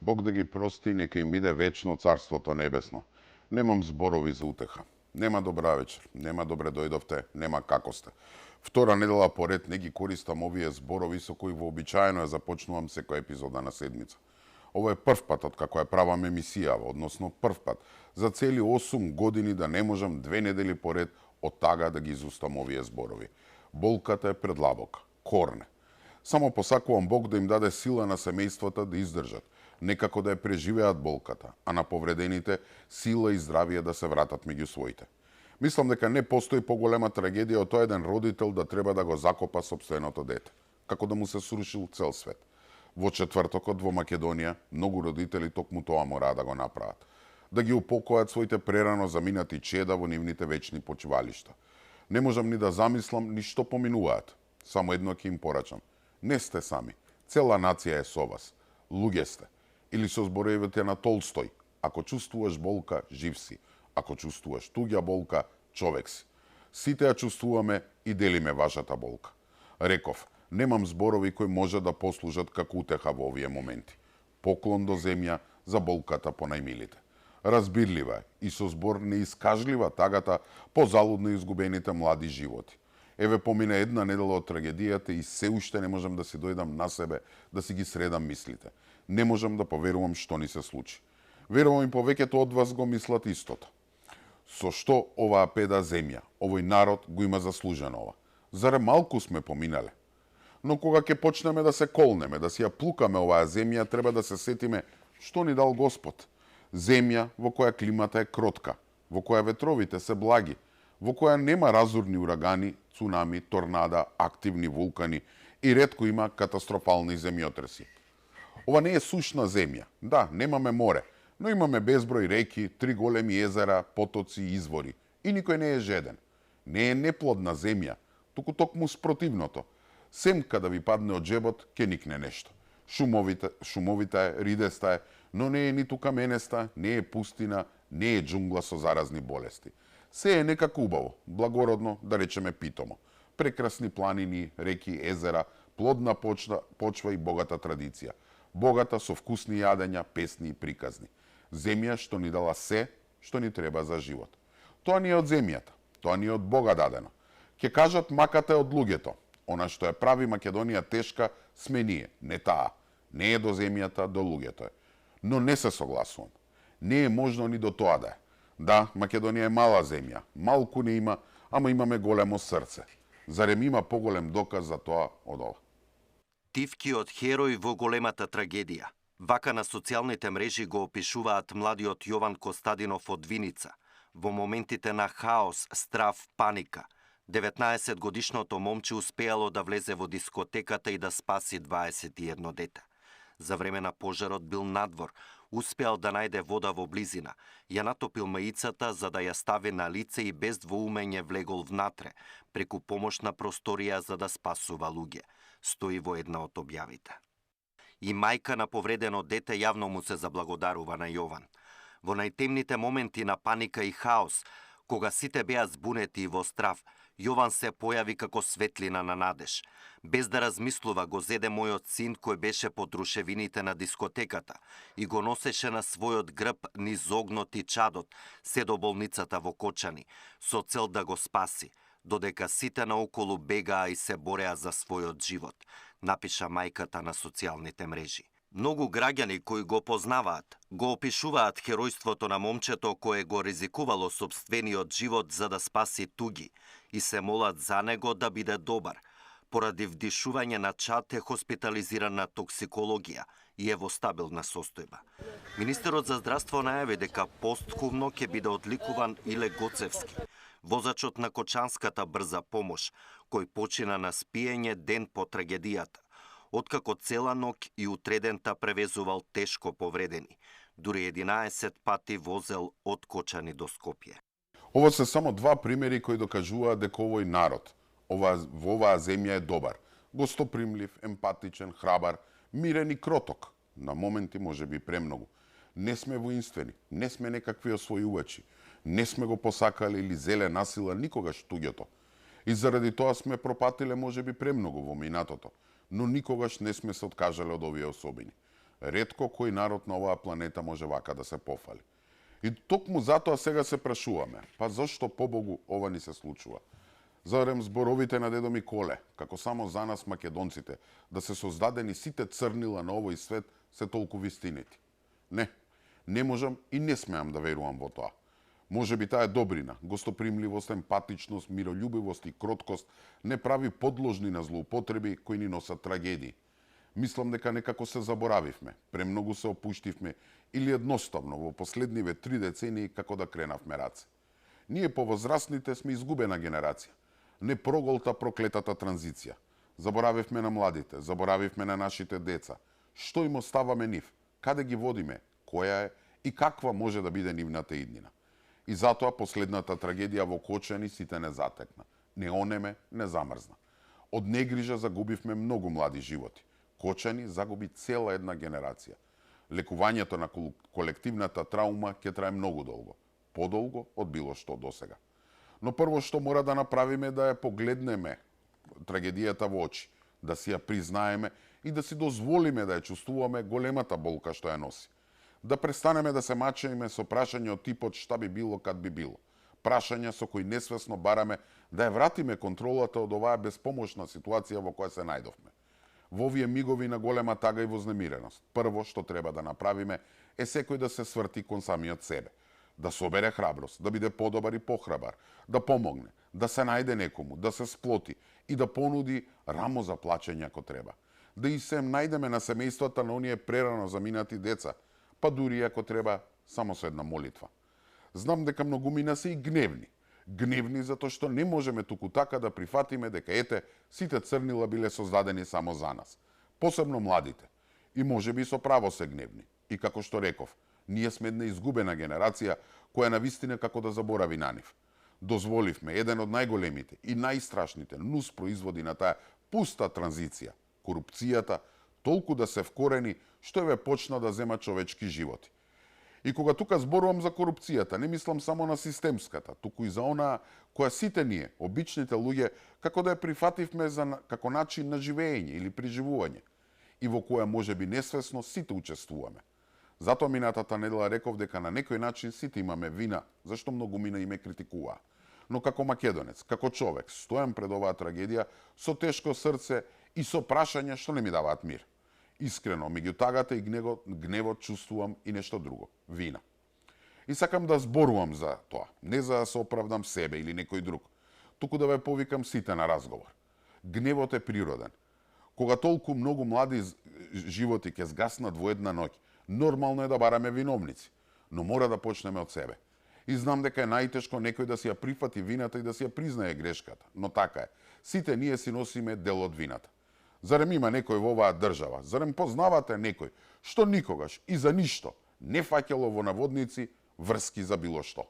Бог да ги прости, нека им биде вечно царството небесно. Немам зборови за утеха. Нема добра вечер, нема добре дојдовте, нема како сте. Втора недела поред не ги користам овие зборови со кои вообичаено ја започнувам секоја епизода на седмица. Ово е прв пат од како ја правам емисијава, односно прв пат за цели 8 години да не можам 2 недели поред од тага да ги изустам овие зборови. Болката е предлабока, корне. Само посакувам Бог да им даде сила на семејствата да издржат, некако да ја преживеат болката, а на повредените сила и здравие да се вратат меѓу своите. Мислам дека не постои поголема трагедија од тоа еден родител да треба да го закопа сопственото дете, како да му се срушил цел свет. Во четвртокот во Македонија многу родители токму тоа мора да го направат. Да ги упокојат своите прерано заминати чеда во нивните вечни почивалишта. Не можам ни да замислам ни што поминуваат. Само едно ќе им порачам. Не сте сами. Цела нација е со вас. Луѓе сте. Или со зборовите на Толстој. Ако чувствуваш болка, жив си. Ако чувствуваш туѓа болка, човек си. Сите ја чувствуваме и делиме вашата болка. Реков, немам зборови кои може да послужат како утеха во овие моменти. Поклон до земја за болката по најмилите. Разбирлива е и со збор неискажлива тагата по залудно изгубените млади животи. Еве помина една недела од трагедијата и се уште не можам да си дојдам на себе, да си ги средам мислите. Не можам да поверувам што ни се случи. Верувам и повеќето од вас го мислат истото. Со што оваа педа земја, овој народ го има заслужено ова? Заре малку сме поминале? Но кога ќе почнеме да се колнеме, да си ја плукаме оваа земја, треба да се сетиме што ни дал Господ. Земја во која климата е кротка, во која ветровите се благи, во која нема разурни урагани, цунами, торнада, активни вулкани и ретко има катастрофални земјотреси. Ова не е сушна земја. Да, немаме море, но имаме безброј реки, 3 големи езера, потоци и извори. И никој не е жеден. Не е неплодна земја, туку токму спротивното. Семка да ви падне од джебот, ќе никне нешто. Шумовита е, ридеста е, но не е ниту каменеста, не е пустина, не е џунгла со заразни болести. Се е некако убаво, благородно, да речеме питомо. Прекрасни планини, реки, езера, плодна почва и богата традиција. Богата со вкусни јадења, песни и приказни. Земја што ни дала се, што ни треба за живот. Тоа ни е од земјата, тоа ни е од Бога дадено. Ке кажат маката е од луѓето. Она што ја прави Македонија тешка сме ние, не таа. Не е до земјата, до луѓето е. Но не се согласувам. Не е можно ни до тоа да е. Да, Македонија е мала земја, малку не има, ама имаме големо срце. Зарем има поголем доказ за тоа од ова? Тивкиот херој во големата трагедија. Вака на социјалните мрежи го опишуваат младиот Јован Костадинов од Виница. Во моментите на хаос, страв, паника, 19-годишното момче успеало да влезе во дискотеката и да спаси 21 дете. За време на пожарот бил надвор, успеал да најде вода во близина, ја натопил маицата за да ја стави на лице и без двоумење влегол внатре, преку помошна просторија за да спасува луѓе, стои во една од објавите. И мајка на повредено дете јавно му се заблагодарува на Јован. Во најтемните моменти на паника и хаос, кога сите беа збунети и во страв, Јован се појави како светлина на надеж. Без да размислува го зеде мојот син кој беше под рушевините на дискотеката и го носеше на својот грб низ огнот и чадот, се до болницата во Кочани, со цел да го спаси, додека сите наоколу бегаа и се бореа за својот живот, напиша мајката на социјалните мрежи. Многу граѓани кои го познаваат, го опишуваат херојството на момчето кое го ризикувало собствениот живот за да спаси туги и се молат за него да биде добар. Поради вдишување на чад е хоспитализиран на токсикологија и е во стабилна состојба. Министерот за здравство најави дека постхумно ќе биде одликуван Иле Гоцевски, возачот на Кочанската брза помош, кој почина на спиење ден по трагедијата, откако цела ноќ и утредента превезувал тешко повредени, дури 11 пати возел од Кочани до Скопје. Ова се само два примери кои докажуваат дека овој народ во оваа земја е добар, гостопримлив, емпатичен, храбар, мирен и кроток. На моменти може би премногу. Не сме воинствени, не сме некакви освојувачи, не сме го посакале или зеле насила никогаш туѓото. И заради тоа сме пропатиле може би премногу во минатото, но никогаш не сме се откажале од овие особини. Ретко кој народ на оваа планета може вака да се пофали. И токму затоа сега се прашуваме, па зошто побогу ова ни се случува? Зарем зборовите на дедо Миколе, како само за нас македонците, да се создадени сите црнила на овој свет се толку вистинити? Не можам и не смеам да верувам во тоа. Може би таа добрина, гостопримливост, емпатичност, миролюбивост и кроткост не прави подложни на злоупотреби кои ни носат трагедии. Мислам дека некако се заборавивме, премногу се опуштивме или едноставно во последниве 3 децении како да кренавме раце. Ние повозрастните сме изгубена генерација. Не проголта проклетата транзиција. Заборавивме на младите, заборавивме на нашите деца. Што им оставаме нив? Каде ги водиме? Која е и каква може да биде нивната иднина? И затоа последната трагедија во Кочани сите не затекна. Не онеме, не замрзна. Од негрижа загубивме многу млади животи. Кочани загуби цела една генерација. Лекувањето на колективната траума ќе трае многу долго. Подолго од било што досега. Но прво што мора да направиме да ја погледнеме трагедијата во очи, да си ја признаеме и да си дозволиме да ја чувствуваме големата болка што ја носи. Да престанеме да се мачеме со прашања од типот шта би било кад би било. Прашања со кои несвесно бараме да ја вратиме контролата од оваа безпомошна ситуација во која се најдовме. Во овие мигови на голема тага и вознемиреност, прво што треба да направиме е секој да се сврти кон самиот себе. Да собере храброст, да биде подобар и похрабар, да помогне, да се најде некому, да се сплоти и да понуди рамо за плачење ако треба. Да и се најдеме на семејствата на оние прерано заминати деца, па дури ако треба само со една молитва. Знам дека многумина се и гневни. Гневни затоа што не можеме туку така да прифатиме дека ете сите црнила биле создадени само за нас. Посебно младите. И можеби со право се гневни. И како што реков, ние сме една изгубена генерација која навистина како да заборави на нив. Дозволивме еден од најголемите и најстрашните нус производи на таа пуста транзиција, корупцијата, толку да се вкорени што еве почна да зема човечки животи. И кога тука зборувам за корупцијата, не мислам само на системската, туку и за онаа која сите ние, обичните луѓе, како да ја прифативме како начин на живење или преживување, и во која можеби несвесно сите учествуваме. Затоа минатата недела реков дека на некој начин сите имаме вина, зашто многумина и ме критикуваа. Но како македонец, како човек, стојам пред оваа трагедија со тешко срце и со прашања што не ми даваат мир. Искрено, меѓу тагата и гневот чувствувам и нешто друго – вина. И сакам да зборувам за тоа, не за да се оправдам себе или некој друг, туку да ве повикам сите на разговор. Гневот е природен. Кога толку многу млади животи ќе згаснат во една ноќ, нормално е да бараме виновници, но мора да почнеме од себе. И знам дека е најтешко некој да си ја прифати вината и да си ја признае грешката, но така е. Сите ние си носиме дел од вината. Зарем има некој во оваа држава, зарем познавате некој што никогаш и за ништо не фаќало во наводници врски за било што.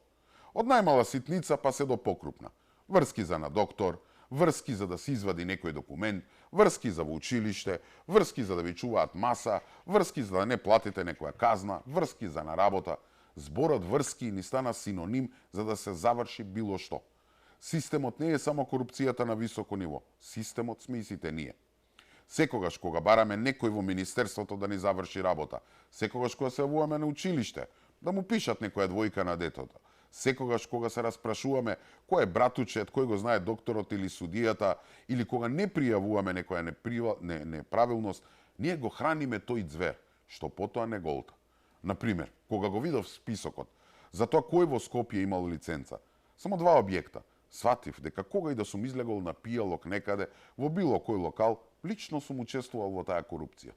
Од најмала ситница па се до покрупна. Врски за на доктор, врски за да се извади некој документ, врски за во училиште, врски за да ви чуваат маса, врски за да не платите некоја казна, врски за на работа. Зборот врски ни стана синоним за да се заврши било што. Системот не е само корупцијата на високо ниво, системот сме и сите ние. Секогаш кога бараме некој во министерството да ни заврши работа, секогаш кога се јавуваме на училиште, да му пишат некоја двојка на детото, секогаш кога се распрашуваме кој е братучет, кој го знае докторот или судијата, или кога не пријавуваме некоја неправилност, ние го храниме тој ѕвер, што потоа не голта. Например, кога го видов списокот за тоа кој во Скопје имал лиценца, само 2 објекта, Сватив дека кога и да сум излегол на пијалок некаде, во било кој локал, лично сум учествувал во таа корупција.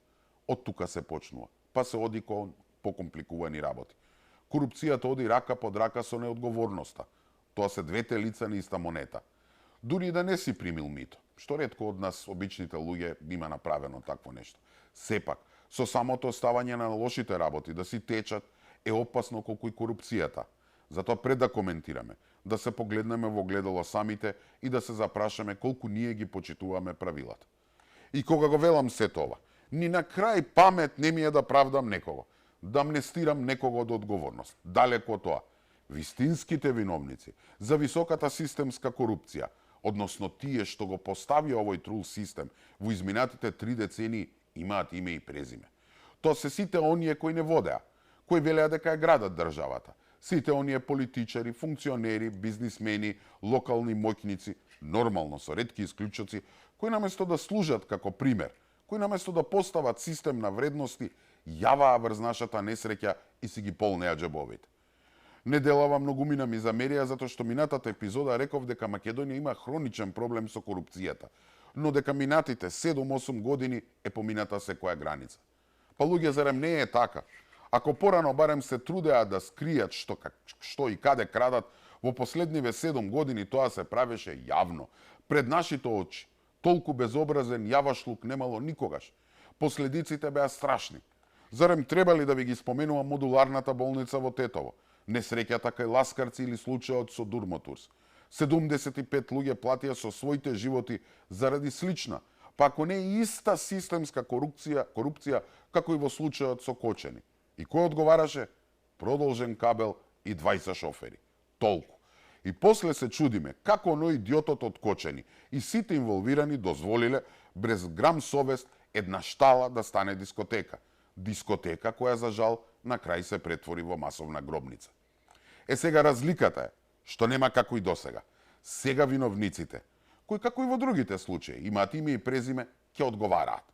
Од тука се почнува, па се оди кон покомпликувани работи. Корупцијата оди рака под рака со неодговорноста. Тоа се двете лица на иста монета. Дури да не си примил мито, што ретко од нас, обичните луѓе, има направено такво нешто. Сепак, со самото оставање на лошите работи да си течат е опасно колку и корупцијата. Затоа пред да коментираме, да се погледнеме во гледало самите и да се запрашаме колку ние ги почитуваме правилата. И кога го велам се тоа, ни на крај памет не ми е да правдам некого, да амнестирам некого од одговорност. Далеко од тоа. Вистинските виновници за високата системска корупција, односно тие што го поставија овој трул систем во изминатите 3 децении, имаат име и презиме. Тоа се сите оние кои не водеа, кои велеа дека ја градат државата. Сите оние политичари, функционери, бизнисмени, локални моќници, нормално со ретки исклучоци, кои наместо да служат како пример, кои наместо да постават систем на вредности, јаваа врз нашата несреќа и си ги полнеа џебовите. Неделава многумина ми замерија затоа што минатата епизода реков дека Македонија има хроничен проблем со корупцијата, но дека минатите 7-8 години е помината секоја граница. Па луѓе, зарем не е така? Ако порано барем се трудеа да скријат што и каде крадат, во последниве 7 години тоа се правеше јавно, пред нашите очи. Толку безобразен јавашлук немало никогаш. Последиците беа страшни. Зарем требали да ви ги споменувам модуларната болница во Тетово, несреќата кај ласкарци или случајот со Дурмотурс? 75 луѓе платија со своите животи заради слична, па ако не иста системска корупција како и во случајот со Кочани. И кој одговараше? Продолжен кабел и 20 шофери. Толку. И после се чудиме како оној идиотот од Кочани и сите инволвирани дозволиле без грам совест една штала да стане дискотека. Дискотека која за жал на крај се претвори во масовна гробница. Сега разликата е што нема како и досега. Сега виновниците, кои како и во другите случаи имаат име и презиме, ќе одговараат.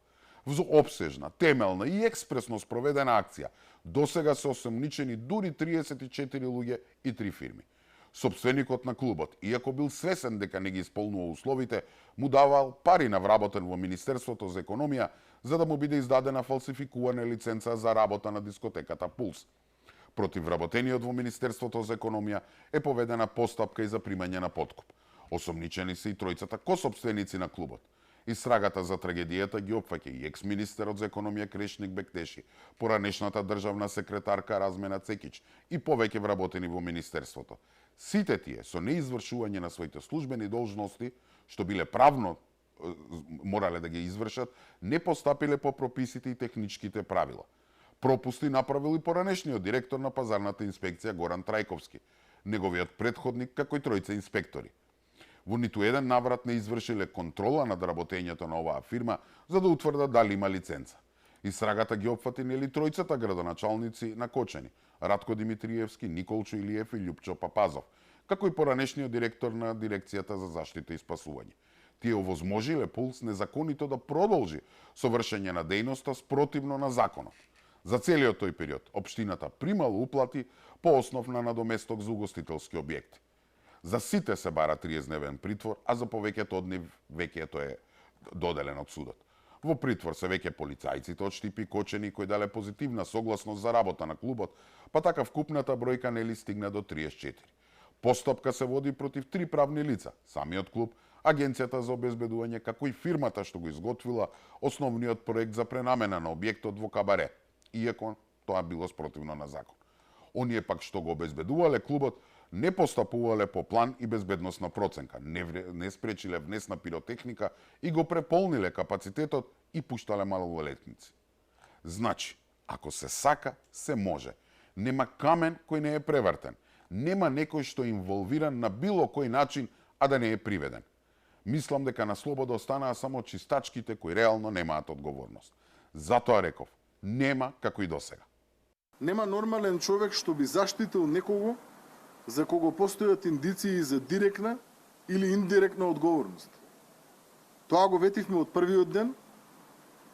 Во обсежна, темелна и експресно спроведена акција досега се осомничени дури 34 луѓе и 3 фирми. Собственикот на клубот, иако бил свесен дека не ги исполнува условите, му давал пари на вработен во Министерството за економија за да му биде издадена фалсификувана лиценца за работа на дискотеката Пулс. Против вработениот во Министерството за економија е поведена постапка и за примање на подкуп. Осомничени се и тројцата косопственици на клубот. Истрагата за трагедијата ги опфаќа и екс-министерот за економија Крешник Бектеши, поранешната државна секретарка Размена Цекич и повеќе вработени во Министерството. Сите тие со неизвршување на своите службени должности, што биле правно морале да ги извршат, не постапиле по прописите и техничките правила. Пропусти направил и поранешниот директор на пазарната инспекција Горан Трајковски, неговиот претходник како и тројца инспектори. Во ниту еден наврат не извршиле контрола над работењето на оваа фирма за да утврдат дали има лиценца. Истрагата ги опфати нели тројцата градоначалници на Кочани, Радко Димитриевски, Николчо Илиев и Љупчо Папазов, како и поранешниот директор на дирекцијата за заштита и спасување. Тие овозможиле Пулс незаконито да продолжи со вршење на дејноста спротивно на законот. За целиот тој период, општината примала уплати по основ на надоместок за угостителски објекти. За сите се бара 30-дневен притвор, а за повеќето од нив веќето е доделен од судот. Во притвор се веќе полицајците од Штипи Кочани кои дале позитивна согласност за работа на клубот, па така вкупната бројка нели стигна до 34. Постапка се води против 3 правни лица, самиот клуб, Агенцијата за обезбедување, како и фирмата што го изготвила основниот проект за пренамена на објектот во кабаре, иако тоа било спротивно на закон. Оние пак што го обезбедувале клубот не постапувале по план и безбедносна проценка, не спречиле внес на пиротехника и го преполниле капацитетот и пуштале малолетници. Значи, ако се сака, се може. Нема камен кој не е превртен. Нема некој што е инволвиран на било кој начин, а да не е приведен. Мислам дека на слобода останаа само чистачките кои реално немаат одговорност. Затоа реков, нема како и досега. Нема нормален човек што би заштитил некого за кого постојат индиции за директна или индиректна одговорност. Тоа го ветивме од првиот ден,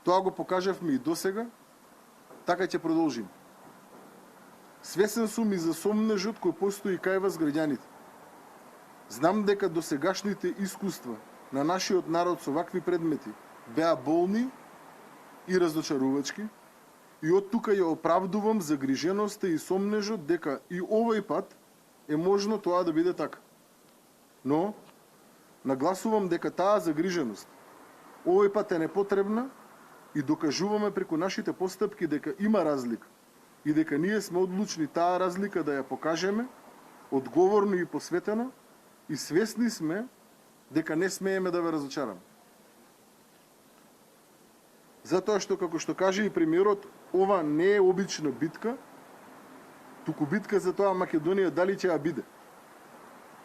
тоа го покажавме и досега, така ќе продолжиме. Свесен сум и за сомнежот кој постои кај вас граѓаните. Знам дека досегашните искуства на нашиот народ со вакви предмети беа болни и разочарувачки, и од тука ја оправдувам загриженоста и сомнежот дека и овој пат е можно тоа да биде така. Но, нагласувам дека таа загриженост овој пат е непотребна и докажуваме преку нашите постапки дека има разлика и дека ние сме одлучни таа разлика да ја покажеме одговорно и посветено, и свесни сме дека не смееме да ве разочараме. Затоа што, како што каже и премиерот, ова не е обична битка, туку битка за тоа Македонија дали ќе ја биде.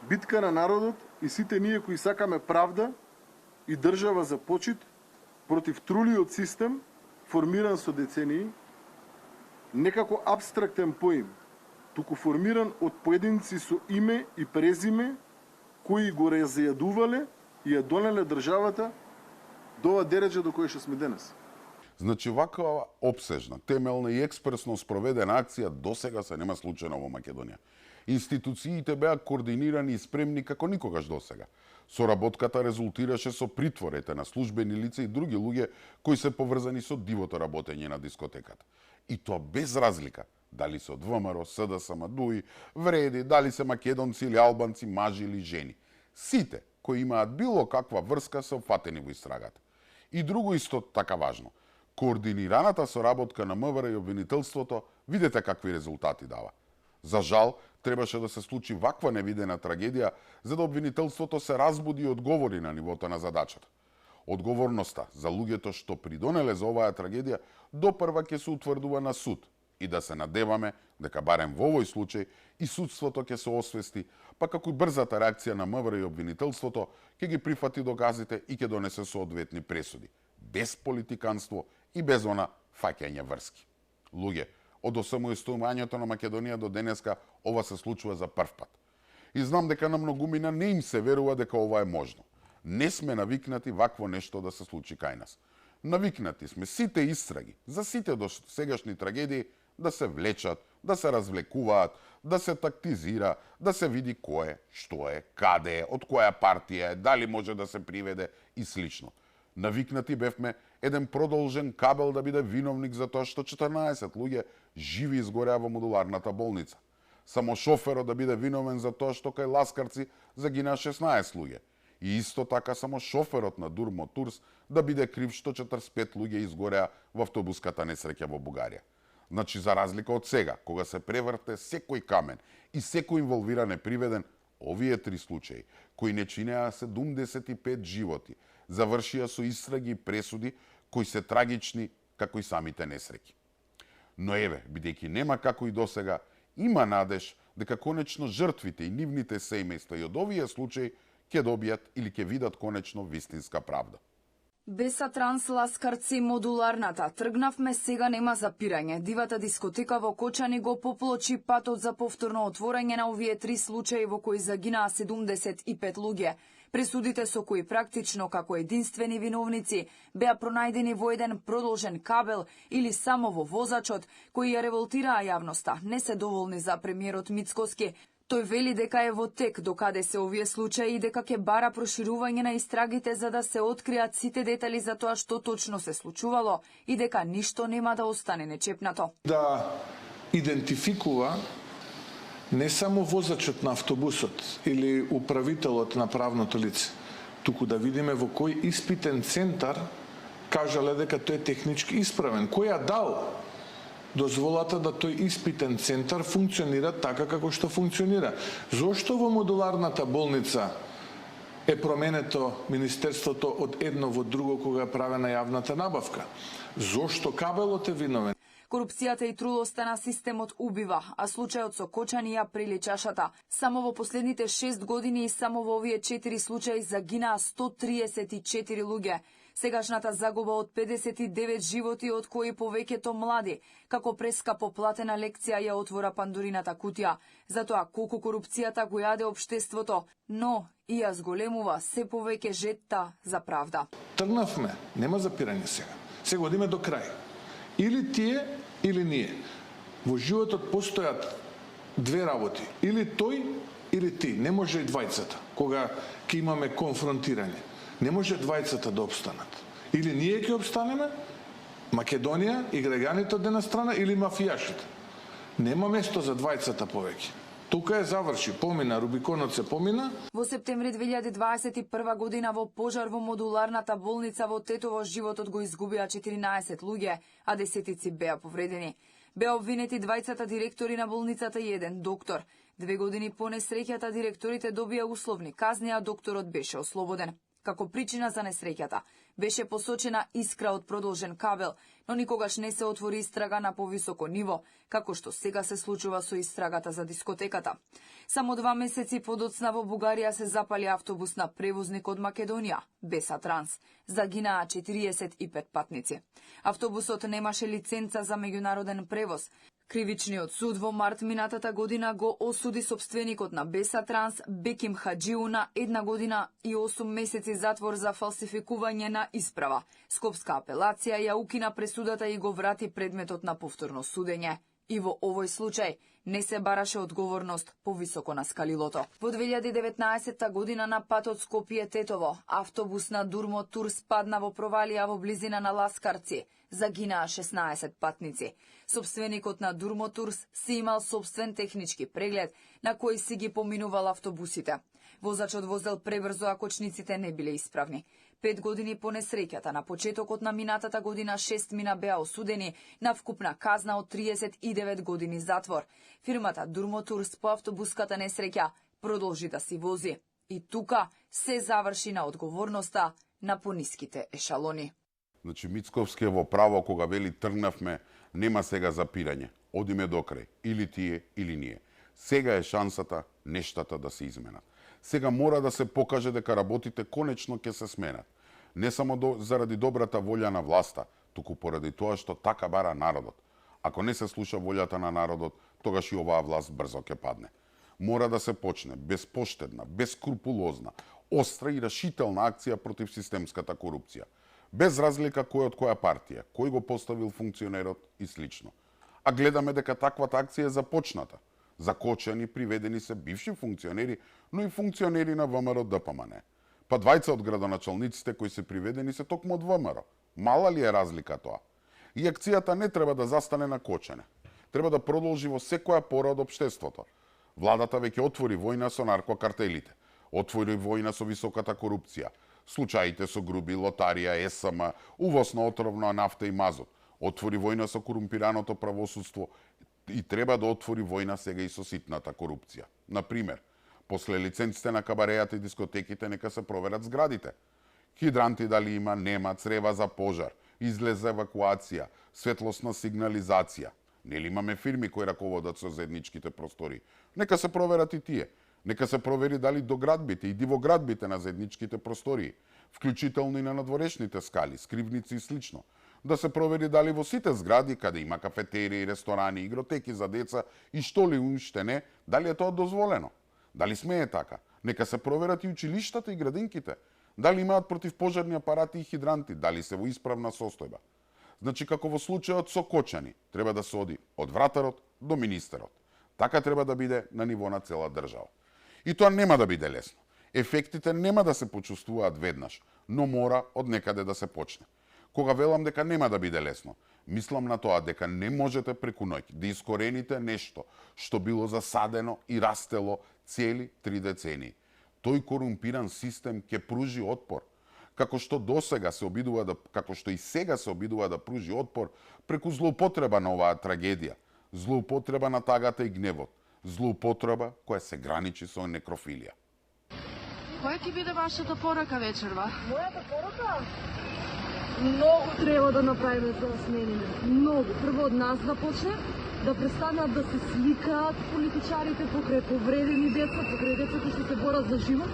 Битка на народот и сите ние кои сакаме правда и држава за почит против трулиот систем, формиран со децении, не како абстрактен поим, туку формиран од поединци со име и презиме, кои го разјадувале и ја донеле државата до ова дереджа до кој што сме денес. Значи, ваква обсежна, темелна и експресно спроведена акција досега се нема случајна во Македонија. Институциите беа координирани и спремни како никогаш досега. Соработката резултираше со притворите на службени лица и други луѓе кои се поврзани со дивото работење на дискотеката. И тоа без разлика дали се од ВМРО, СДСМ, ДУИ, вреди, дали се македонци или албанци, мажи или жени. Сите кои имаат било каква врска се опфатени во истрагата. И друго исто така важно. Координираната соработка на МВР и обвинителството, видете какви резултати дава. За жал, требаше да се случи ваква невидена трагедија, за да обвинителството се разбуди и одговори на нивото на задачата. Одговорноста за луѓето што придонеле за оваа трагедија допрва ќе се утврдува на суд и да се надеваме дека барем во овој случај и судството ќе се освести, па како и брзата реакција на МВР и обвинителството ќе ги прифати доказите и ќе донесе соодветни пресуди, без политиканство и без она фаќање врски. Луѓе, од осамостојувањето на Македонија до денеска ова се случува за прв пат. И знам дека на многумина не им се верува дека ова е можно. Не сме навикнати вакво нешто да се случи кај нас. Навикнати сме сите истраги за сите досегашни трагедии да се влечат, да се развлекуваат, да се тактизира, да се види кој е, што е, каде е, од која партија е, дали може да се приведе и слично. Навикнати бевме еден продолжен кабел да биде виновник за тоа што 14 луѓе живи изгореа во модуларната болница. Само шоферот да биде виновен за тоа што кај Ласкарци загинаа 16 луѓе. И исто така само шоферот на Дурмо Турс да биде крив што 45 луѓе изгореа во автобуската несреќа во Бугарија. Значи, за разлика од сега, кога се преврте секој камен и секој инволвиран е приведен, овие три случаи, кои не чинеа 75 животи, завршија со истраги и пресуди кои се трагични како и самите несреќи. Но еве, бидејќи нема како и досега, има надеж дека конечно жртвите и нивните семејства и од овие случаи ќе добијат или ќе видат конечно вистинска правда. Беса Транс Ласкарци модуларната. Тргнавме, сега нема запирање. Дивата дискотека во Кочани го поплочи патот за повторно отворање на овие три случаи во кои загинаа 75 луѓе. Пресудите со кои практично како единствени виновници беа пронајдени во еден продолжен кабел или само во возачот, кои ја револтираа јавноста, не се доволни за премиерот Мицкоски. Тој вели дека е во тек докаде се овие случаи и дека ќе бара проширување на истрагите за да се откријат сите детали за тоа што точно се случувало и дека ништо нема да остане нечепнато. Да идентификува не само возачот на автобусот или управителот на правното лице, туку да видиме во кој испитен центар кажале дека тој е технички исправен, кој ја дал дозволата да тој испитен центар функционира така како што функционира. Зошто во модуларната болница е променето Министерството од едно во друго кога е правена јавната набавка? Зошто кабелот е виновен? Корупцијата и трулоста на системот убива, а случајот со Кочани ја прели чашата. Само во последните 6 години и само во овие 4 случаи загинаа 134 луѓе. Сегашната загуба од 59 животи, од кои повеќето млади, како прескапо платена лекција ја отвора Пандорината кутија, затоа колку корупцијата го јаде општеството, но и ја зголемува се повеќе жетта за правда. Тргнавме, нема запирање сега. Сега одиме до крај. Или тие, или ние. Во животот постојат две работи. Или тој, или ти, не може и двајцата, кога ќе имаме конфронтирање. Не може двајцата да обстанат. Или ние ќе обстанеме, Македонија и граѓаните од една страна, или мафијашите. Нема место за двајцата повеќе. Тука е заврши, помина, Рубиконот се помина. Во септември 2021 година во пожар во модуларната болница во Тетово животот го изгубија 14 луѓе, а десетици беа повредени. Беа обвинети двајцата директори на болницата и еден доктор. 2 години по несреќата директорите добија условни казни, а докторот беше ослободен. Како причина за несреќата беше посочена искра од продолжен кабел, но никогаш не се отвори истрага на повисоко ниво, како што сега се случува со истрагата за дискотеката. Само 2 месеци подоцна во Бугарија се запали автобус на превозник од Македонија, Беса Транс. Загинаа 45 патници. Автобусот немаше лиценца за меѓународен превоз. Кривичниот суд во март минатата година го осуди сопственикот на Беса Транс, Беким Хаджиу, на 1 година и 8 месеци затвор за фалсификување на исправа. Скопска апелација ја укина пресудата и го врати предметот на повторно судење. И во овој случај не се бараше одговорност повисоко на скалилото. Во 2019 година на патот Скопје-Тетово, автобус на Дурмо Тур спадна во провалија во близина на Ласкарци. Загинаа 16 патници. Собственикот на Дурмо Турс си имал собствен технички преглед, на кој си ги поминувал автобусите. Возачот возел пребрзо, а кочниците не биле исправни. 5 години по несреќата, на почетокот на минатата година 6 мина беа осудени на вкупна казна од 39 години затвор. Фирмата Дурмо Турс по автобуската несреќа продолжи да си вози. И тука се заврши на одговорноста на пониските ешалони. Значи, Мицковски е во право кога вели тргнавме, нема сега запирање. Одиме до крај. Или тие, или ние. Сега е шансата нештата да се изменат. Сега мора да се покаже дека работите конечно ќе се сменат. Не само заради добрата волја на власта, туку поради тоа што така бара народот. Ако не се слуша волјата на народот, тогаш и оваа власт брзо ќе падне. Мора да се почне безпоштедна, безскрупулозна, остра и решителна акција против системската корупција. Без разлика кој од која партија, кој го поставил функционерот и слично. А гледаме дека таквата акција е започната. Закочени, приведени се бивши функционери, но и функционери на ВМРО ДПМН. Па двајца од градоначалниците кои се приведени се токму од ВМРО. Мала ли е разлика тоа? И акцијата не треба да застане на кочене. Треба да продолжи во секоја пора од општеството. Владата веќе отвори војна со наркокартелите, отвори војна со високата корупција, случаите со груби, лотарија, СМ, увоз на отровна нафта и мазот, отвори војна со корумпираното правосудство и треба да отвори војна сега и со ситната корупција. Например, после лиценците на кабарејата и дискотеките нека се проверат зградите. Хидранти дали има, нема, црева за пожар, излез за евакуација, светлосна сигнализација. Нели имаме фирми кои раководат со заедничките простори? Нека се проверат и тие. Нека се провери дали до градбите и дивоградбите на заедничките простори, вклучително и на надворешните скали, скривници и слично. Да се провери дали во сите згради, каде има кафетерии, ресторани, игротеки за деца и што ли уште не, дали е тоа дозволено? Дали смее така? Нека се проверат и училиштата и градинките. Дали имаат противпожарни апарати и хидранти, дали се во исправна состојба. Значи, како во случајот со Кочани, треба да се оди од вратарот до министерот. Така треба да биде на ниво на цела држава. И тоа нема да биде лесно. Ефектите нема да се почувствуваат веднаш, но мора од некаде да се почне. Кога велам дека нема да биде лесно, мислам на тоа дека не можете преку ноќ да искорените нешто што било засадено и растело цели 3 децении. Тој корумпиран систем ќе пружи отпор, како што и сега се обидува да пружи отпор преку злоупотреба на оваа трагедија, злоупотреба на тагата и гневот, злоупотреба која се граничи со некрофилија. Која ќе биде вашата порака вечерва? Мојата порака? Многу треба да направиме за да смениме. Многу. Прво од нас да почне, да престанат да се сликаат политичарите покрај повредени деца, покрај деца кои што се борат за живот,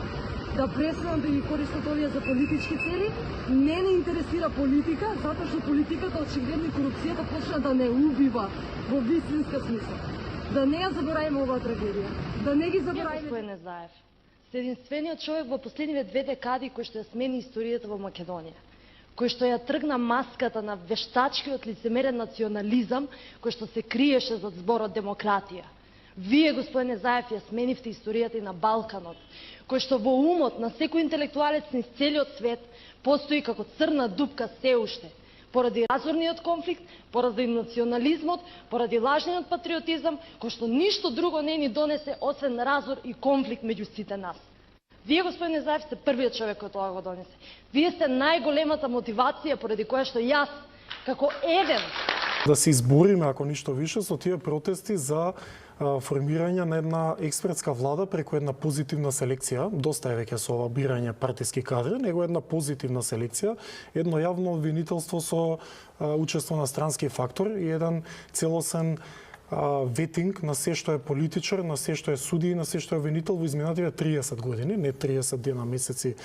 да престанат да ги користат овие за политички цели. Не интересира политика, затоа што политиката очигледно и корупцијата почна да не убива во вистинска смисла. Да не ја забораваме оваа трагедија. Да не ги забораваме. Господин Незаев, сте единствениот човек во последниве 2 декади кој што ја смени историјата во Македонија, кој што ја тргна маската на вештачкиот лицемерен национализам кој што се криеше зад зборот демократија. Вие, господине Заев, ја сменивте историјата и на Балканот, кој што во умот на секој интелектуалец низ целиот свет постои како црна дупка се уште, поради разорниот конфликт, поради национализмот, поради лажниот патриотизам, кој што ништо друго не ни донесе освен разор и конфликт меѓу сите нас. Вие, господине Заев, сте првиот човек кој тоа го донесе. Вие сте најголемата мотивација поради која што јас, како еден, да се избориме, ако ништо више, со тие протести за формирање на една експертска влада преку една позитивна селекција. Доста е веќе со ова бирање партиски кадри, него една позитивна селекција, едно јавно обвинителство со учество на странски фактор и еден целосен ветинг на се што е политичар, на се што е суди, на се што е обвинител во изминативе 30 години, не 30 дена, месеци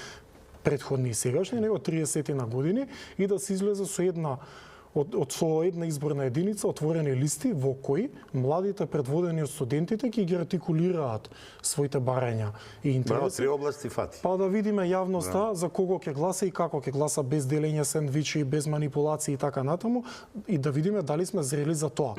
претходни и сегашни, него 30 на години, и да се излезе со една со една изборна единица, отворени листи во кои младите предводени од студентите ќе ги артикулираат своите барања и интереси. Три области фати. Па да видиме јавноста за кого ќе гласа и како ќе гласа, без делење сендвичи, без манипулации и така натаму, и да видиме дали сме зрели за тоа.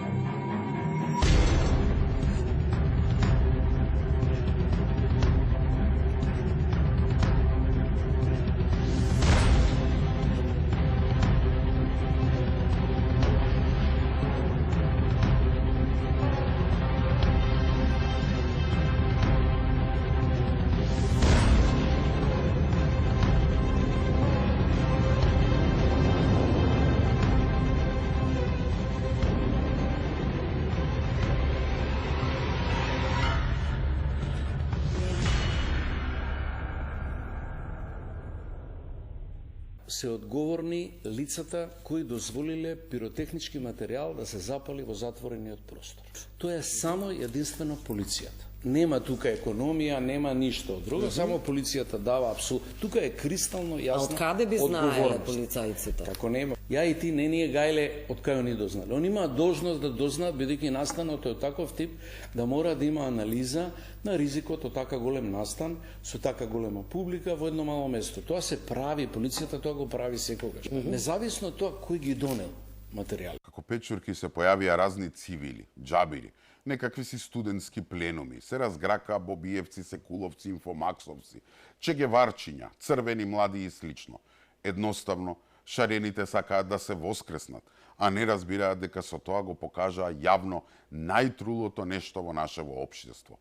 се одговорни лицата кои дозволиле пиротехнички материјал да се запали во затворениот простор. Тоа е само единствено полицијата. Нема тука економија, нема ништо друго, само полицијата дава абсолютно. Тука е кристално јасно. А од каде би знаеле полицајците? Како нема. Ја и ти не ни е гајле од кај они дознале. Они имаат должност да дознаат, бидејќи настанот е таков тип да мора да има анализа на ризикот од така голем настан со така голема публика во едно мало место. Тоа се прави, полицијата тоа го прави секогаш. Независно од тоа кој ги донел материјали. Како печурки се појавија разни цивили, џабири, некакви си студентски пленуми, се разграка бобиевци, секуловци, инфомаксовци, чегеварчиња, црвени млади и слично. Едноставно, шарените сакаат да се воскреснат, а не разбираат дека со тоа го покажаа јавно најтрулото нешто во нашево општество.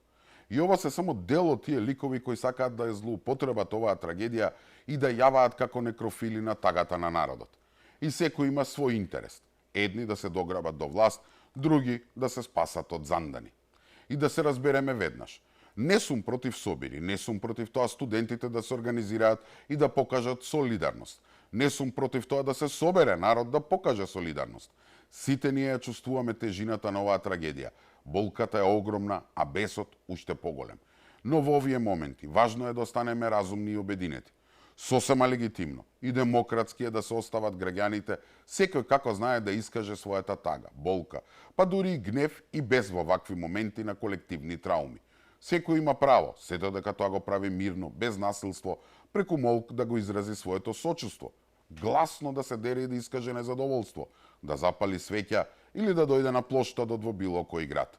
И ова се само дел од тие ликови кои сакаат да ја злоупотребат оваа трагедија и да јаваат како некрофили на тагата на народот. И секој има свој интерес. Едни да се дограбат до власт, други да се спасат од зандани. И да се разбереме веднаш. Не сум против собири, не сум против тоа студентите да се организираат и да покажат солидарност. Не сум против тоа да се собере народ да покаже солидарност. Сите ние ја чувствуваме тежината на оваа трагедија. Болката е огромна, а бесот уште поголем. Но во овие моменти важно е да останеме разумни и обединети. Сосема легитимно и демократски е да се остават граѓаните секој како знае да искаже својата тага, болка, па дури и гнев и без во вакви моменти на колективни трауми. Секој има право, сето дека тоа го прави мирно, без насилство, преку молк да го изрази своето сочувство, гласно да се дере и да искаже незадоволство, да запали свеќа или да дојде на плоштадот во било кој град.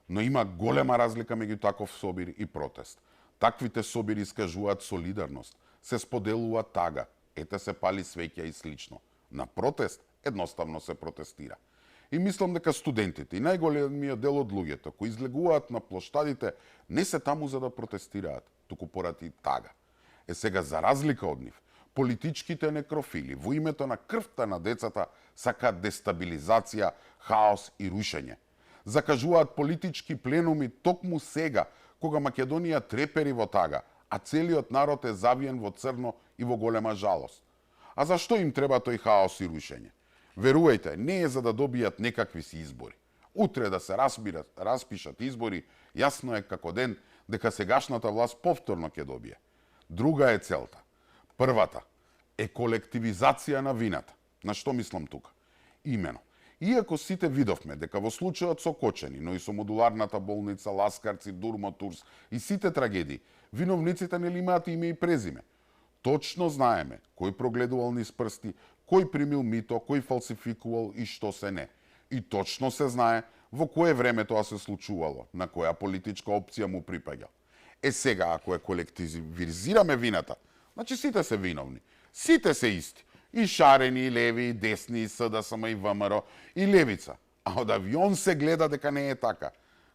Но има голема разлика меѓу таков собир и протест. Таквите собири искажуваат солидарност, се споделува тага, ете се пали свеќа и слично. На протест едноставно се протестира. И мислам дека студентите и најголемиот дел од луѓето кои излегуваат на плоштадите не се таму за да протестираат, туку поради тага. Сега за разлика од нив, политичките некрофили во името на крвта на децата сакаат дестабилизација, хаос и рушење. Закажуваат политички пленуми токму сега, кога Македонија трепери во тага, а целиот народ е завиен во црно и во голема жалост. А зашто им треба тој хаос и рушење? Верувајте, не е за да добијат некакви си избори. Утре да се распишат избори, јасно е како ден дека сегашната власт повторно ќе добие. Друга е целта. Првата е колективизација на вината. На што мислам тука? Имено. Иако сите видовме дека во случајот со Кочани, но и со модуларната болница, Ласкарци, Дурмо Турс и сите трагедии, виновниците нели имаат име и презиме. Точно знаеме кој прогледувал низ прсти, кој примил мито, кој фалсификувал и што се не. И точно се знае во кое време тоа се случувало, на која политичка опција му припаѓа. Сега, ако ја колективизираме вината, значи сите се виновни. Сите се исти. И шарени, и леви, и десни, и СДСМ, и ВМРО, и левица. А од авион се гледа дека не е така.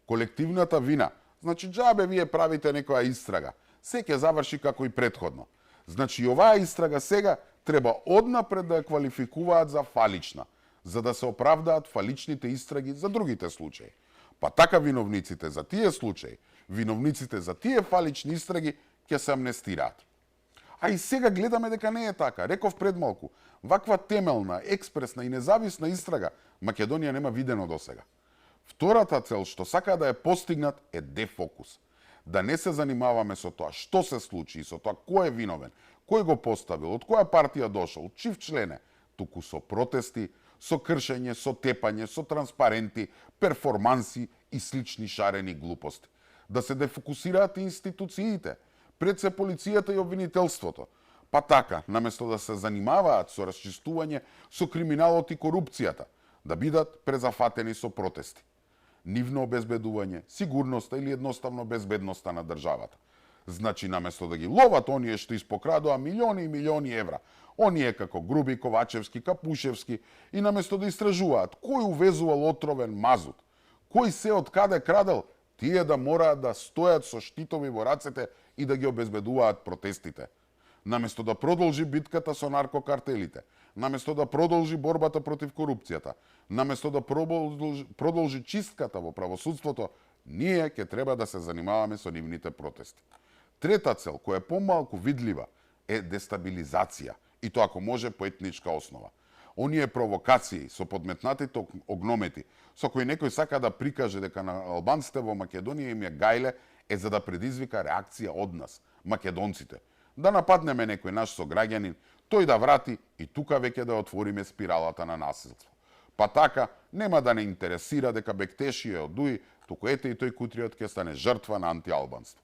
Колективната вина. Значи, џабе вие правите некоја истрага. Се ќе заврши како и претходно. Значи, и оваа истрага сега треба однапред да ја квалификуваат за фалична, за да се оправдаат фаличните истраги за другите случаи. Па така виновниците за тие случаи, виновниците за тие фалични истраги ќе се амнестираат. А и сега гледаме дека не е така. Реков пред малку, ваква темелна, експресна и независна истрага Македонија нема видено досега. Втората цел што сака да ја постигнат е дефокус. Да не се занимаваме со тоа што се случи и со тоа кој е виновен, кој го поставил, од која партија дошол, чив член е, туку со протести, со кршење, со тепање, со транспаренти, перформанси и слични шарени глупости. Да се дефокусираат институциите, пред се полицијата и обвинителството. Па така, наместо да се занимаваат со расчистување со криминалот и корупцијата, да бидат презафатени со протести. Нивно обезбедување, сигурноста или едноставно безбедноста на државата. Значи, наместо да ги ловат оние што испокрадоа милиони и милиони евра, оние како Груби, Ковачевски, Капушевски, и наместо да истражуваат кој увезувал отровен мазут, кој се од каде крадел, тие да мораат да стојат со штитови во рацете и да ги обезбедуваат протестите. Наместо да продолжи битката со наркокартелите, наместо да продолжи борбата против корупцијата, наместо да продолжи чистката во правосудството, ние ќе треба да се занимаваме со нивните протести. Трета цел, која е помалку видлива, е дестабилизација, и тоа ако може по етничка основа. Оние провокации со подметнатите огномети, со кои некој сака да прикаже дека на албанците во Македонија им е гајле, е за да предизвика реакција од нас, македонците. Да нападнеме некој наш сограѓанин, тој да врати и тука веќе да отвориме спиралата на насилство. Па така, нема да не интересира дека Бектеши е од Дуи, туку ете и тој Кутриот ќе стане жртва на антиалбанство.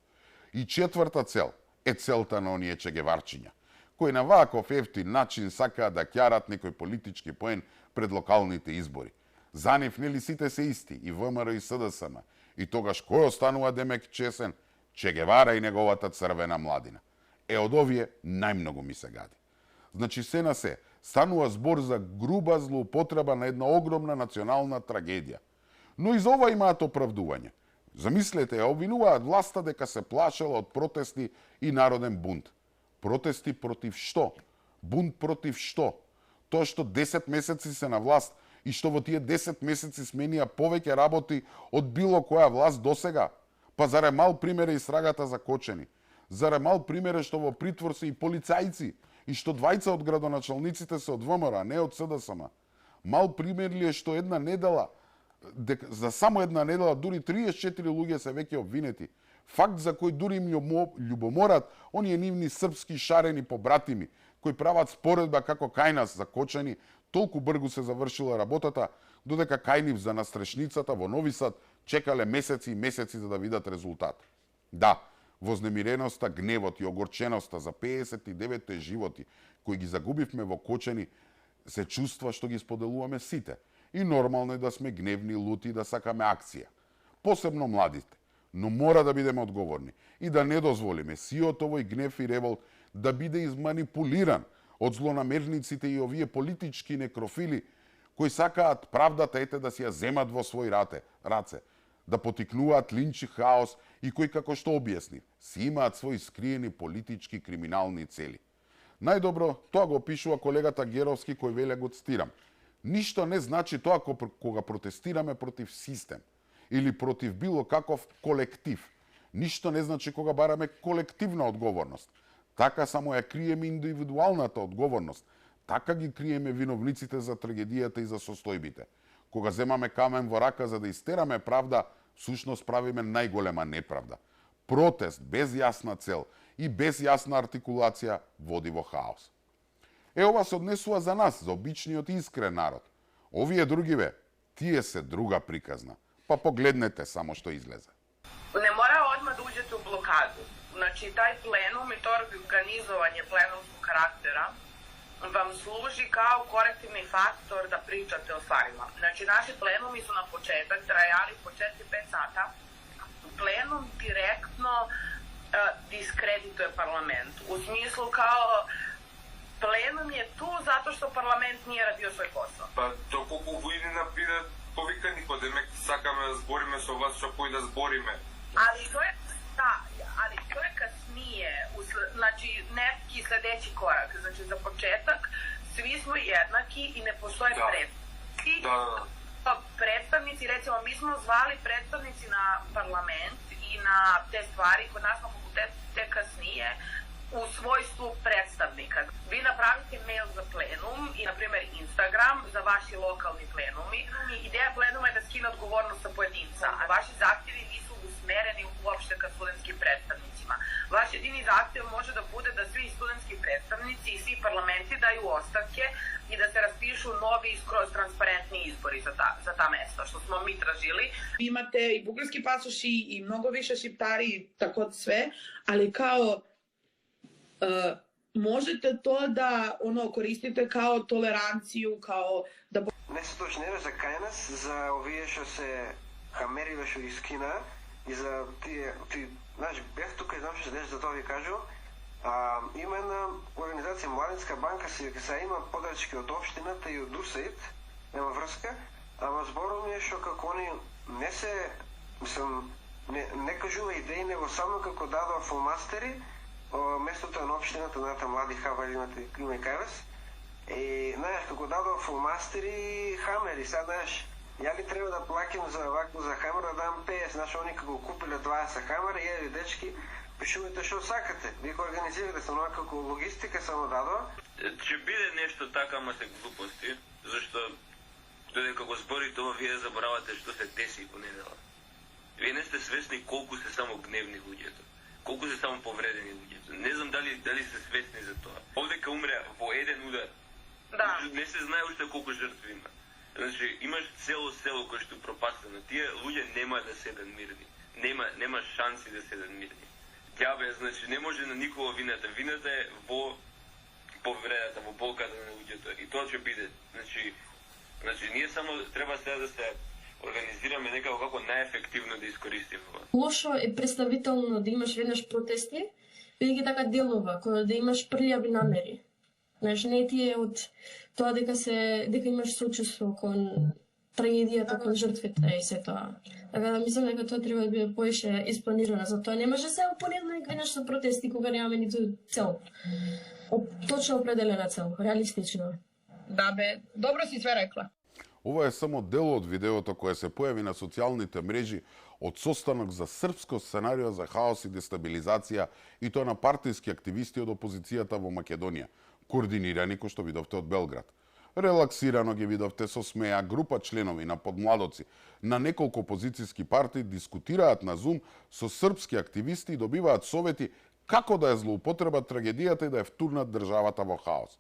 И четврта цел е целта на оние чегеварчиња, кои на ваков ефтин начин сакаат да ќарат некој политички поен пред локалните избори. За нив нели сите се исти, и ВМРО и СДСМ, и тогаш кој останува демек чесен? Чегевара и неговата црвена младина. Од овие најмногу ми се гади. Значи се на се, станува збор за груба злоупотреба на една огромна национална трагедија. Но и за ова имаат оправдување. Замислете, ја обвинуваат власта дека се плашела од протести и народен бунт. Протести против што? Бунт против што? Тоа што 10 месеци се на власт и што во тие 10 месеци сменија повеќе работи од било која власт досега? Па заре мал пример е истрагата за Кочени? Заре мал пример е што во притвор се и полицајци и што двајца од градоначалниците се од ВМРО, а не од СДСМ? Мал пример ли е што една недела, за само една недела дури 34 луѓе се веќе обвинети? Факт за кој дури им љубоморат оние нивни српски шарени побратими, кои прават споредба како кај нас за Кочани, толку бргу се завршила работата, додека кај нив за настрешницата во Нови Сад чекале месеци и месеци за да видат резултат. Да, вознемиреноста, гневот и огорченоста за 59 животи кои ги загубивме во Кочани се чувства што ги споделуваме сите. И нормално е да сме гневни, лути и да сакаме акција. Посебно младите. Но мора да бидеме одговорни и да не дозволиме сиот овој гнев и револт да биде изманипулиран од злонамерниците и овие политички некрофили кои сакаат правдата да си ја земат во свој раце, да потикнуваат линч и хаос и кои, како што објасни, си имаат своји скриени политички криминални цели. Најдобро тоа го опишува колегата Геровски кој веле, го цитирам: ништо не значи тоа кога протестираме против систем или против било каков колектив. Ништо не значи кога бараме колективна одговорност. Така само ја криеме индивидуалната одговорност. Така ги криеме виновниците за трагедијата и за состојбите. Кога земаме камен во рака за да истераме правда, всушност правиме најголема неправда. Протест без јасна цел и без јасна артикулација води во хаос. Ова се однесува за нас, за обичниот и искрен народ. Овие другиве, тие се друга приказна. Па погледнете само што излезе. Не мора одма да уđете у блокаду. Значи, тај пленум и тоа организовање пленумскog характера vam služi kao korektivni faktor da pričate o stvarima. Znači, naši plenumi su na početak trajali po 4-5 sata. Plenum direktno diskredituje parlament. U smislu kao plenum je tu zato što parlament nije radio svoj posao. Па доколку војни например повикани подемек сакаме да збориме со вас, што пој да збориме. Ali to je kasnije, znači neki sledeći korak. Znači za početak svi smo jednaki i ne postoje predstavnici. Predstavnici, recimo mi smo zvali predstavnici na parlament i na te stvari kod nas na fakultetu te kasnije u svojstvu predstavnika. Vi napravite mail za plenum i, na primjer, Instagram za vaši lokalni plenumi. Ideja plenuma je da skine odgovornost sa pojedinca, a vaši zahtjevi nisu usmereni uopšte ka studentskim predstavnicima. Vaš jedini zahtjev može da bude da svi studentski predstavnici i svi parlamenti daju ostavke i da se raspišu novi skroz transparentni izbori za ta mesta, što smo mi tražili. Imate i bugarski pasoši i mnogo više šiptari i tako sve, ali kao можете тоа да користите као толеранцију, као да... Не се точнеме за кај нас, за овие што се хамериве што искина и за ти знаеш, бев тука и знам што се за тоа ви кажу. Има една организација Младинска банка, се има подрачки од општината и од УСАИД, нема врска, ама збором е што како они не се, не кажува идеи, него само како дадоа фулмастери, местото е на општината на млади хавари има и кај вас. И, знаеш, како дадоа фулмастери хамери, сега, знаеш, ја ли треба да плакам за вако за хамер да дам 50, знаеш, они како купиле 20 хамера, јави дечки, пишувате што сакате. Вие организирате се онака како логистика само дадоа. Ќе биде нешто така, ама се глупости, зашто додека го зборите ова, вие заборавате што се деси понедела. Вие не сте свесни колку се само гневни луѓето, колку се само повредени луѓето. Не знам дали се свесни за тоа. Овдека умре во еден удар. Да. Не се знае уште колку жртви има. Значи, имаш цело село кој што пропастено. Тие луѓе нема да седат мирни. Нема шанси да седат мирни. Ѓабе, значи, не може на никого вината. Вината е во повредата, во болката на луѓето. И тоа ќе биде. Значи, ние само треба сега да се организираме некако како најефективно да искористиме ова. Лошо е представително да имаш веднаш протести, бидејќи така делува, кој да имаш прљави намери. Знаеш, не ти е од тоа дека имаш сочувство кон трагедијата, кон жртвите и се тоа. Така да мислам дека тоа треба да биде поише испланирано, за тоа не може се понеделник веднаш со протести кога немаме ниту цел. Точно определена цел, реалистично. Да бе, добро си све рекла. Ова е само дел од видеото кое се појави на социјалните мрежи од состанок за српско сценарио за хаос и дестабилизација и тоа на партиски активисти од опозицијата во Македонија, координирани кој што видовте од Белград. Релаксирано ги видовте со смеа група членови на подмладоци на неколку опозицијски партии дискутираат на Зум со српски активисти и добиваат совети како да ја злоупотребат трагедијата и да ја втурнат државата во хаос.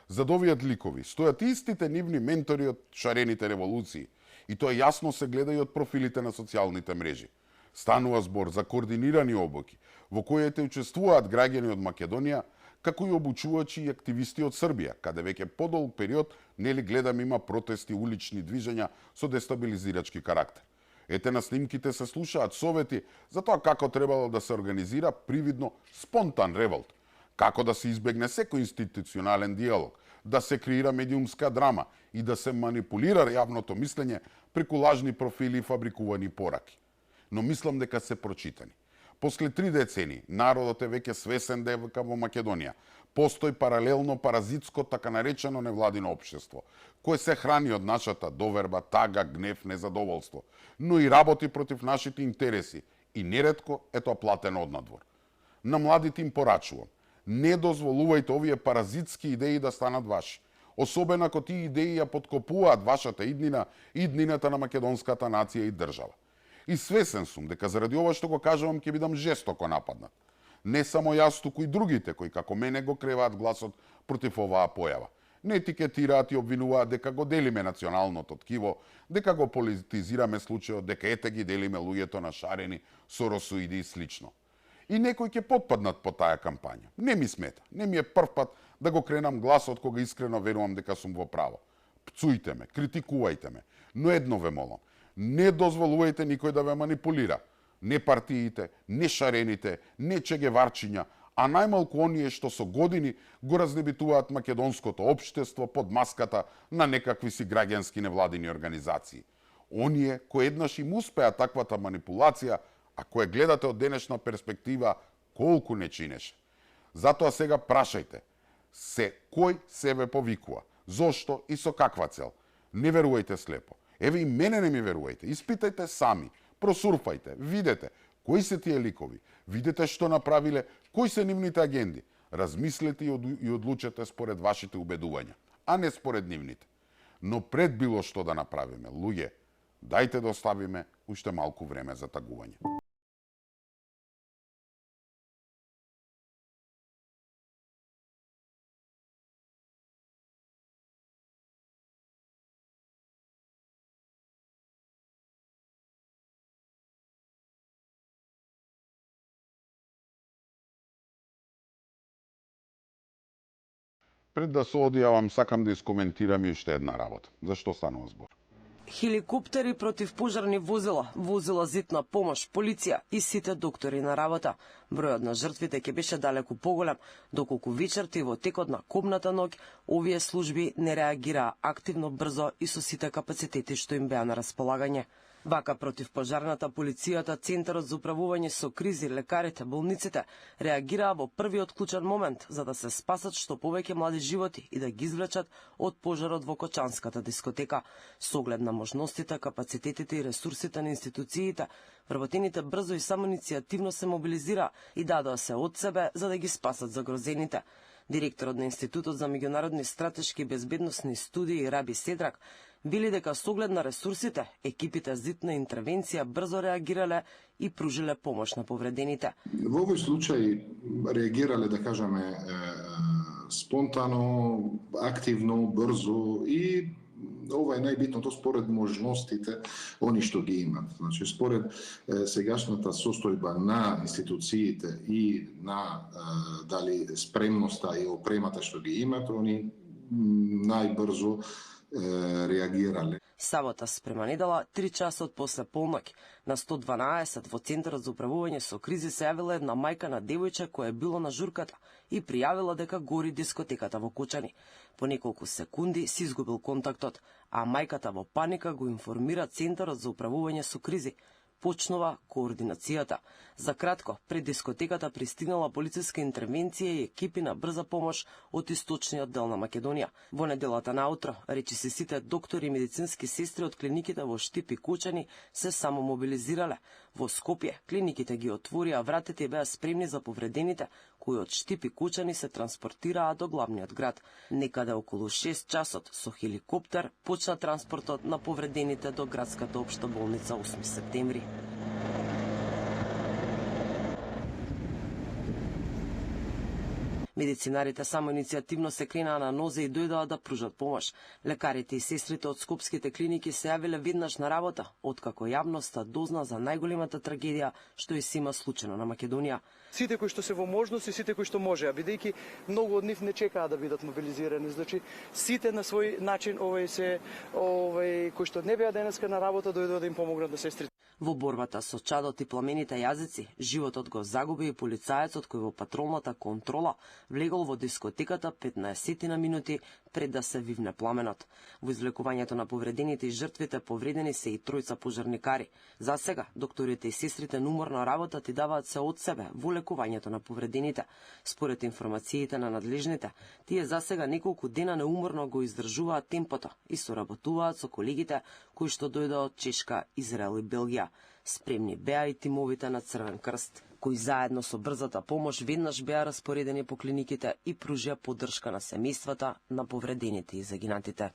Зад овие ликови стојат истите нивни ментори од шарените револуции и тоа јасно се гледа и од профилите на социјалните мрежи. Станува збор за координирани обуки во кои учествуваат граѓани од Македонија, како и обучувачи и активисти од Србија, каде веќе подолг период нели гледам има протести, улични движења со дестабилизирачки карактер. Ете на снимките се слушаат совети за тоа како требало да се организира привидно спонтан револт, како да се избегне секој институционален диалог, да се креира медиумска драма и да се манипулира јавното мислење преку лажни профили и фабрикувани пораки. Но мислам дека се прочитани. После 3 децени, народот е веќе свесен дека во Македонија постои паралелно паразитско така наречено невладино општество, кое се храни од нашата доверба, тага, гнев, незадоволство, но и работи против нашите интереси и неретко е тоа платено однадвор. На младите им порачувам, не дозволувајте овие паразитски идеи да станат ваши, особено ако тие идеи ја подкопуваат вашата иднина и иднината на македонската нација и држава. И свесен сум дека заради ова што го кажувам ќе бидам жестоко нападнат. Не само јас, туку и другите кои како мене го креваат гласот против оваа појава. Не етикетираат и обвинуваат дека го делиме националното ткиво, дека го политизираме случајот, дека ете ги делиме луѓето на шарени, соросоиди и слично. И некои ќе потпаднат по таа кампања. Не ми смета. Не ми е прв пат да го кренам гласот кога искрено верувам дека сум во право. Пцујте ме, критикувајте ме, но едно ве молам. Не дозволувајте никој да ве манипулира. Не партиите, не шарените, не чегеварчиња, а најмалку оние што со години го разнебитуваат македонското општество под маската на некакви си граѓански невладини организации. Оние кои еднаш им успеа таквата манипулација, а кое гледате од денешна перспектива, колку не чинеше. Затоа сега прашајте се кој се ве повикува, зошто и со каква цел. Не верувајте слепо. Еве и мене не ми верувајте. Испитајте сами, просурфајте, видете кои се тие ликови, видете што направиле, кои се нивните агенди. Размислете и одлучете според вашите убедувања, а не според нивните. Но пред било што да направиме, луѓе, дајте да оставиме уште малку време за тагување. Пред да се одјавам, сакам да искоментирам и уште една работа. Зашто станува збор? Хеликоптери против пожарни возила, возила зитна помош, полиција и сите доктори на работа. Бројот на жртвите ќе беше далеку поголем, доколку вечерта и во текот на кобната ноќ овие служби не реагираа активно, брзо и со сите капацитети што им беа на располагање. Вака против пожарната, полицијата, Центарот за управување со кризи, лекарите, болниците реагираа во првиот клучен момент за да се спасат што повеќе млади животи и да ги извлечат од пожарот во Кочанската дискотека. Со оглед на можностите, капацитетите и ресурсите на институциите, вработените брзо и самоиницијативно се мобилизираа и дадоа се од себе за да ги спасат загрозените. Директорот на Институтот за меѓународни стратешки и безбедносни студии Раби Седрак вели дека со оглед на ресурсите, екипите за зитна интервенција брзо реагирале и пружиле помош на повредените. Во овој случај реагирале, да кажеме, спонтано, активно, брзо и ова е најбитното според можностите они што ги имат. Значи, според сегашната состојба на институциите и на дали спремноста и опремата што ги имат, они најбрзо реагирале. Сабота спрема недела, 3 часот после полноќ, на 112 во Центарот за управување со кризи се јавила една мајка на девојче која било на журката и пријавила дека гори дискотеката во Кочани. По неколку секунди се изгубил контактот, а мајката во паника го информира Центарот за управување со кризи. Почнува координацијата. За кратко, пред дискотеката пристигнала полициска интервенција и екипи на брза помош од источниот дел на Македонија. Во неделата наутро, речиси сите доктори и медицински сестри од клиниките во Штип и Кочани се само мобилизирале. Во Скопје, клиниките ги отворија вратите и беа спремни за повредените, кои од Штип и Кочани се транспортираа до главниот град. Некаде околу 6 часот со хеликоптер почна транспортот на повредените до градската општа болница 8 септември. Медицинарите самоиницијативно се кренаа на нозе и дојдоа да пружат помош. Лекарите и сестрите од скопските клиники се јавиле веднаш на работа, откако јавноста дозна за најголемата трагедија што и се има случено на Македонија. Сите кои што се во можност и сите кои што можеа, бидејќи многу од нив не чекаа да бидат мобилизирани, значи сите на свој начин кои што не беа денеска на работа дојдоа да им помогнат на сестрите. Во борбата со чадот и пламените јазици, животот го загуби и полицаецот кој во патролната контрола влегол во дискотеката 15 на минути пред да се вивне пламенот. Во извлекувањето на повредените и жртвите повредени се и тројца пожарникари. За сега, докторите и сестрите на уморна работа ти даваат се од себе во лекувањето на повредените. Според информациите на надлежните, тие за сега неколку дена неуморно го издржуваат темпото и соработуваат со колегите кои што дојдоа од Чешка, Израел и Белгија. Спремни беа и тимовите на Црвен крст, кои заедно со брзата помош веднаш беа распоредени по клиниките и пружија поддршка на семејствата на повредените и загинатите.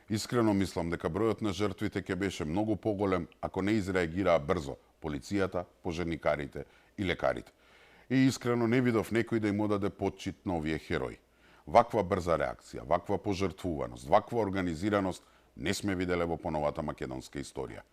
Искрено мислам дека бројот на жртвите ќе беше многу поголем ако не изреагираа брзо полицијата, пожарникарите и лекарите. И искрено не видов некој да им одаде почит на овие херои. Ваква брза реакција, ваква пожртвуваност, ваква организираност не сме виделе во поновата македонска историја.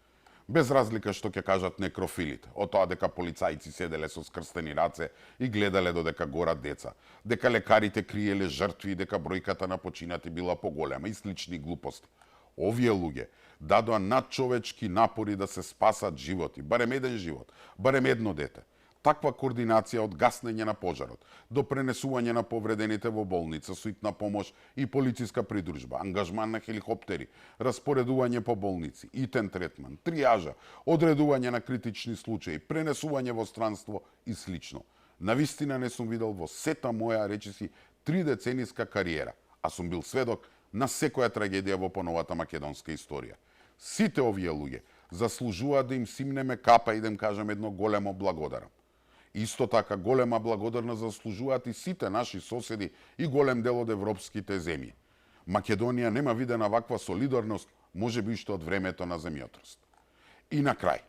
Без разлика што ќе кажат некрофилите, од тоа дека полицајци седеле со скрстени раце и гледале додека горат деца, дека лекарите криеле жртви и дека бројката на починати била поголема и слични глупости. Овие луѓе дадоа надчовечки напори да се спасат животи, барем еден живот, барем едно дете. Таква координација од гаснење на пожарот, до пренесување на повредените во болница, суитна помош и полициска придружба, ангажман на хеликоптери, распоредување по болници, итен третман, триажа, одредување на критични случаи, пренесување во странство и слично. Навистина не сум видел во сета моја, речиси, 3-децениска кариера, а сум бил сведок на секоја трагедија во поновата македонска историја. Сите овие луѓе заслужуваат да им симнеме капа и да им кажем едно големо благодарам. Исто така голема благодарност заслужуваат и сите наши соседи и голем дел од европските земји. Македонија нема видена ваква солидарност, можеби уште од времето на земјотрос. И на крај,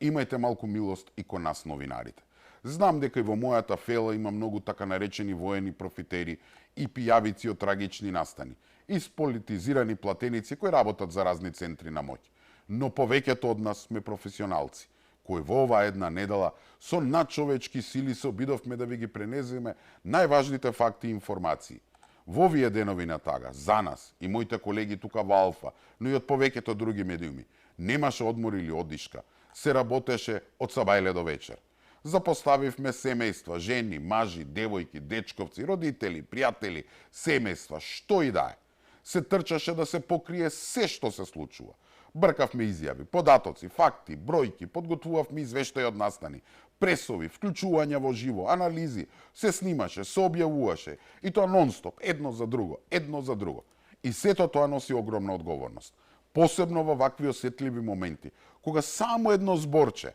имајте малку милост и кон нас новинарите. Знам дека и во мојата фела има многу така наречени воени профитери и пијавици од трагични настани, и сполитизирани платеници кои работат за разни центри на моќ. Но повеќето од нас сме професионалци, кои во оваа една недела со надчовечки сили се обидовме да ви ги пренесеме најважните факти и информации. Во овие денови на тага, за нас и моите колеги тука во Алфа, но и од повеќето други медиуми, немаше одмор или одишка, се работеше од сабајле до вечер. Запоставивме семејства, жени, мажи, девојки, дечковци, родители, пријатели, семејства, што и да е. Се трчаше да се покрие се што се случува. Бркавме изјави, податоци, факти, бројки, подготвувавме извештаи од настани, пресови, вклучувања во живо, анализи, се снимаше, се објавуваше, и тоа нон-стоп, едно за друго. И сето тоа носи огромна одговорност. Посебно во вакви осетливи моменти, кога само едно зборче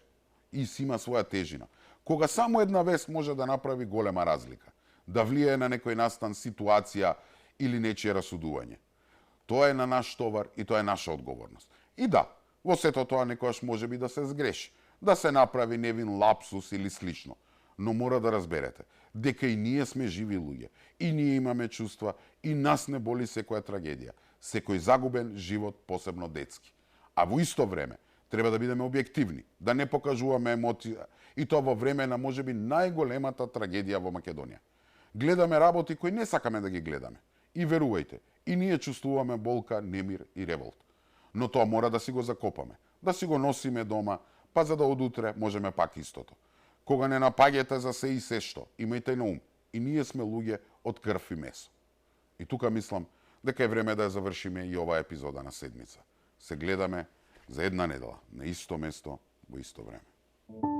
и си има своја тежина, кога само една вест може да направи голема разлика, да влијае на некој настан ситуација или нечие расудување. Тоа е на наш товар и тоа е наша одговорност. И да, во сето тоа некојаш може би да се сгреши, да се направи невин лапсус или слично. Но мора да разберете дека и ние сме живи луѓе, и ние имаме чувства, и нас не боли секоја трагедија, секој загубен живот, посебно детски. А во исто време треба да бидеме објективни, да не покажуваме емоција, и тоа во време на можеби најголемата трагедија во Македонија. Гледаме работи кои не сакаме да ги гледаме. И верувајте, и ние чувствуваме болка, немир и револт. Но тоа мора да си го закопаме, да си го носиме дома, па за да од утре можеме пак истото. Кога не напаѓате за се и се што, имајте на ум, и ние сме луѓе од крв и месо. И тука мислам дека е време да ја завршиме и оваа епизода на седмица. Се гледаме за една недела, на исто место, во исто време.